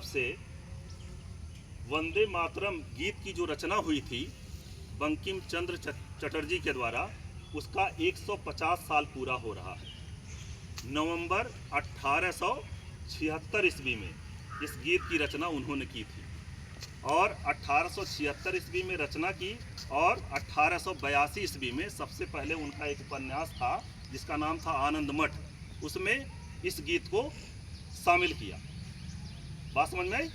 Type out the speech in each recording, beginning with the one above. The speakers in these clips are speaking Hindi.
से वंदे मातरम गीत की जो रचना हुई थी बंकिम चंद्र चटर्जी के द्वारा, उसका 150 साल पूरा हो रहा है। नवंबर 1876 ईस्वी में इस गीत की रचना उन्होंने की थी और 1876 ईस्वी में रचना की और 1882 ईस्वी में सबसे पहले उनका एक उपन्यास था जिसका नाम था आनंद मठ, उसमें इस गीत को शामिल किया। बात समझ में आई?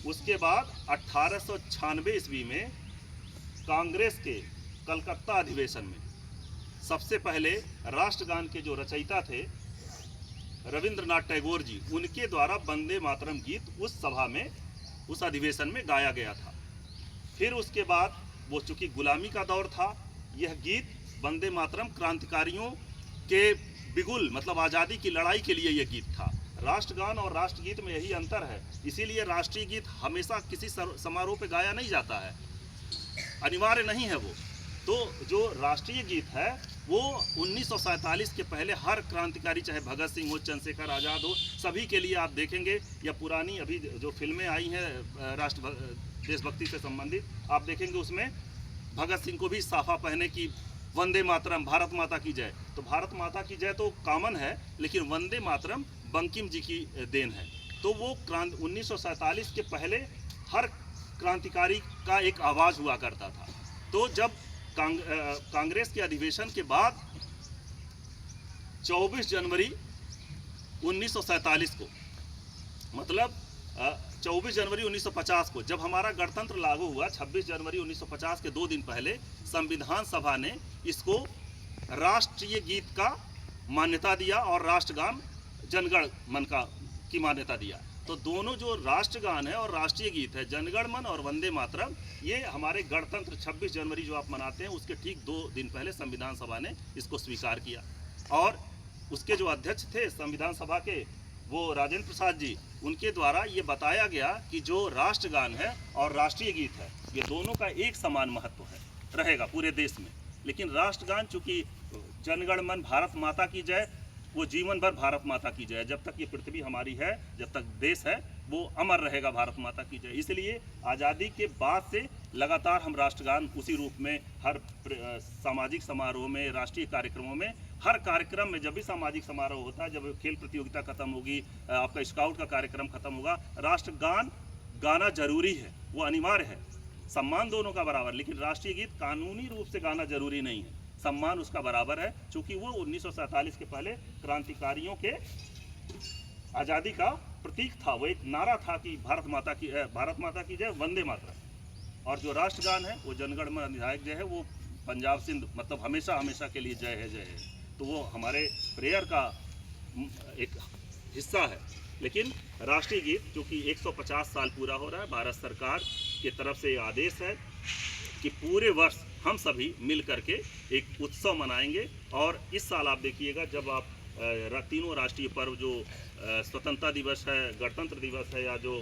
उसके बाद 1896 ईस्वी में कांग्रेस के कलकत्ता अधिवेशन में सबसे पहले राष्ट्रगान के जो रचयिता थे रविंद्रनाथ टैगोर जी, उनके द्वारा वंदे मातरम गीत उस सभा में, उस अधिवेशन में गाया गया था। फिर उसके बाद वो चूंकि गुलामी का दौर था, यह गीत वंदे मातरम क्रांतिकारियों के बिगुल मतलब आज़ादी की लड़ाई के लिए यह गीत था। राष्ट्रगान और राष्ट्रगीत में यही अंतर है, इसीलिए राष्ट्रीय गीत हमेशा किसी समारोह पे गाया नहीं जाता है, अनिवार्य नहीं है वो। तो जो राष्ट्रीय गीत है वो 1947 के पहले हर क्रांतिकारी, चाहे भगत सिंह हो, चंद्रशेखर आज़ाद हो, सभी के लिए आप देखेंगे, या पुरानी अभी जो फिल्में आई हैं देशभक्ति से संबंधित, आप देखेंगे उसमें भगत सिंह को भी साफा पहने की वंदे मातरम, भारत माता की जय। तो भारत माता की जय तो कॉमन है, लेकिन वंदे मातरम बंकिम जी की देन है। तो वो 1947 के पहले हर क्रांतिकारी का एक आवाज़ हुआ करता था। तो जब कांग्रेस के अधिवेशन के बाद 24 जनवरी 1947 को, मतलब 24 जनवरी 1950 को जब हमारा गणतंत्र लागू हुआ, 26 जनवरी 1950 के 2 दिन पहले संविधान सभा ने इसको राष्ट्रीय गीत का मान्यता दिया और राष्ट्रगान जनगण मन की मान्यता दिया। तो दोनों जो राष्ट्रगान है और राष्ट्रीय गीत है, जनगण मन और वंदे मातरम, ये हमारे गणतंत्र 26 जनवरी जो आप मनाते हैं उसके ठीक 2 दिन पहले संविधान सभा ने इसको स्वीकार किया। और उसके जो अध्यक्ष थे संविधान सभा के, वो राजेंद्र प्रसाद जी, उनके द्वारा ये बताया गया कि जो राष्ट्रगान है और राष्ट्रीय गीत है, ये दोनों का एक समान महत्व है, रहेगा पूरे देश में। लेकिन राष्ट्रगान चूँकि जनगण मन भारत माता की जय, वो जीवन भर भारत माता की जय, जब तक ये पृथ्वी हमारी है, जब तक देश है, वो अमर रहेगा भारत माता की जय। इसलिए आज़ादी के बाद से लगातार हम राष्ट्रगान उसी रूप में हर सामाजिक समारोह में, राष्ट्रीय कार्यक्रमों में, हर कार्यक्रम में, जब भी सामाजिक समारोह होता है, जब खेल प्रतियोगिता खत्म होगी, आपका स्काउट का कार्यक्रम खत्म होगा, राष्ट्रगान गाना जरूरी है, वो अनिवार्य है। सम्मान दोनों का बराबर, लेकिन राष्ट्रीय गीत कानूनी रूप से गाना जरूरी नहीं है, सम्मान उसका बराबर है, क्योंकि वो 1947 के पहले क्रांतिकारियों के आज़ादी का प्रतीक था। वो एक नारा था कि भारत माता की जय, वंदे मातरम। और जो राष्ट्रगान है वो जनगण मन अधिनायक जय है, वो पंजाब सिंध मतलब हमेशा हमेशा के लिए जय है, जय है। तो वो हमारे प्रेयर का एक हिस्सा है। लेकिन राष्ट्रीय गीत चूँकि 150 साल पूरा हो रहा है, भारत सरकार की तरफ से आदेश है कि पूरे वर्ष हम सभी मिल करके एक उत्सव मनाएंगे। और इस साल आप देखिएगा, जब आप तीनों राष्ट्रीय पर्व जो स्वतंत्रता दिवस है, गणतंत्र दिवस है, या जो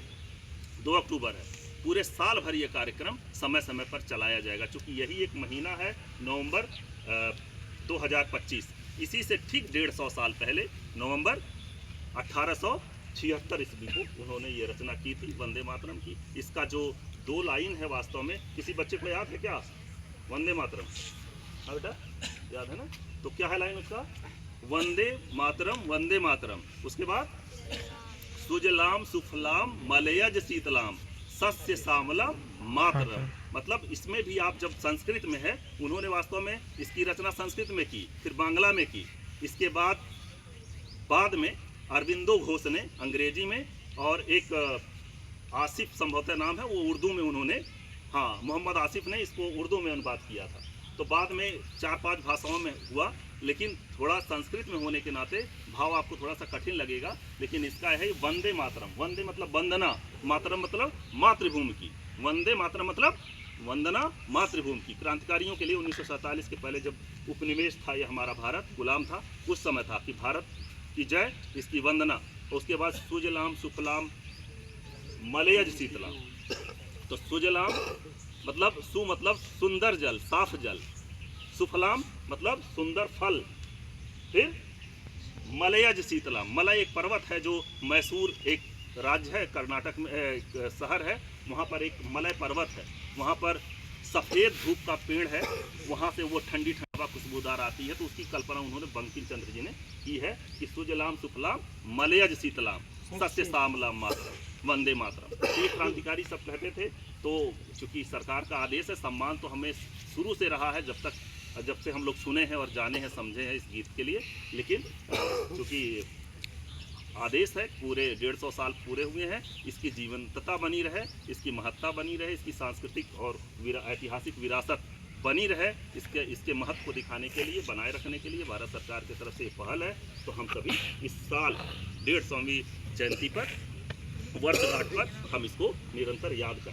2 अक्टूबर है, पूरे साल भर ये कार्यक्रम समय समय पर चलाया जाएगा। चूँकि यही एक महीना है नवंबर 2025, इसी से ठीक 150 साल पहले नवंबर 1876 ईस्वी को उन्होंने ये रचना की थी वंदे मातरम की। इसका जो 2 लाइन है, वास्तव में किसी बच्चे को याद है क्या वंदे मातरम? हाँ बेटा, याद है ना? तो क्या है लाइन उसका? वंदे मातरम। उसके बाद सुजलाम सुफलाम मलयज शीतलाम सस्य श्यामलाम मातरम। मतलब इसमें भी आप जब संस्कृत में है, उन्होंने वास्तव में इसकी रचना संस्कृत में की, फिर बांग्ला में की, इसके बाद में अरविंदो घोष ने अंग्रेजी में, और एक आसिफ संभवतः नाम है, वो उर्दू में उन्होंने, हाँ, मोहम्मद आसिफ ने इसको उर्दू में अनुवाद किया था। तो बाद में 4-5 भाषाओं में हुआ, लेकिन थोड़ा संस्कृत में होने के नाते भाव आपको थोड़ा सा कठिन लगेगा। लेकिन इसका है वंदे मातरम। वंदे मतलब वंदना, मातरम मतलब मातृभूमि की। वंदे मातरम मतलब वंदना मातृभूमि की। क्रांतिकारियों के लिए 1947 के पहले जब उपनिवेश था, ये हमारा भारत गुलाम था, उस समय था कि भारत की जय, इसकी वंदना। उसके बाद सुजलाम सुफलाम मलयज शीतलाम। तो सुजलाम मतलब सु मतलब सुंदर जल, साफ जल, सुफलाम मतलब सुंदर फल, फिर मलयज शीतलाम। मलय एक पर्वत है जो मैसूर एक राज्य है, कर्नाटक में एक शहर है, वहाँ पर एक मलय पर्वत है, वहाँ पर सफ़ेद धूप का पेड़ है, वहाँ से वो ठंडी हवा खुशबूदार आती है। तो उसकी कल्पना उन्होंने बंकिम चंद्र जी ने की है कि सुजलाम सुफलाम मलयज शीतलाम सत्य सामलाम मातरम वंदे मातरम। ये क्रांतिकारी सब कहते थे। तो चूँकि सरकार का आदेश है, सम्मान तो हमें शुरू से रहा है, जब से हम लोग सुने हैं और जाने हैं, समझे हैं इस गीत के लिए। लेकिन चूँकि आदेश है, पूरे 150 साल पूरे हुए हैं, इसकी जीवंतता बनी रहे, इसकी महत्ता बनी रहे, इसकी सांस्कृतिक और ऐतिहासिक विरासत बनी रहे, इसके महत्व को दिखाने के लिए, बनाए रखने के लिए भारत सरकार की तरफ से ये पहल है। तो हम सभी इस साल 150वीं जयंती पर, वर्षगांठ पर हम इसको निरंतर याद करते हैं।